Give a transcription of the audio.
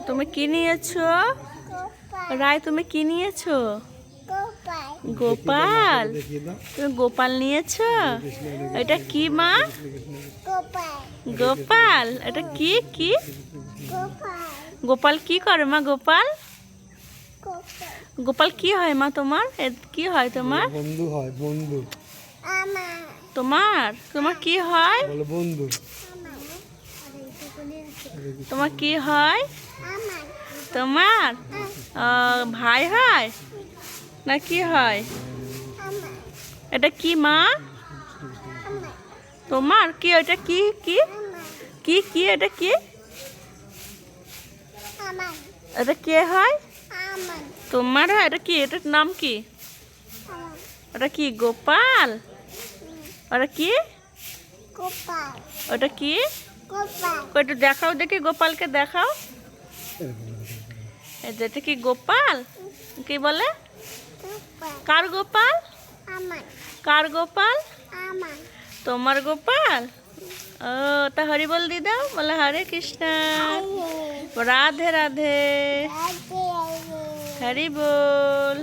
তুমি কি নিয়েছো? রায় তুমি কি নিয়েছো? গোপাল। তুমি গোপাল নিয়েছো? এটা কি মা? গোপাল। এটা কি কি? গোপাল কি করে মা? গোপাল গোপাল কি হয় মা তোমার? কি হয় তোমার? বন্ধু হয়। বন্ধু তোমার তোমার কি হয়? বন্ধু। তোমার কি হয়? তোমার ভাই হয় না কি হয়? এটা কি মা? তোমার কি? এটা কি কি কি কি? এটা কি? এটা কে হয়? তোমার হয়? এটা কি? এটার নাম কি? ওটা কি? গোপাল। ওটা কি? ওটা কি? একটু দেখাও দেখি, গোপালকে দেখাও। এটা কি গোপাল? কি বলে? কার গোপাল? কার গোপাল? তোমার গোপাল। ও তা হরি বল দি দাও। বলে হরে কৃষ্ণ, রাধে রাধে, হরি বল।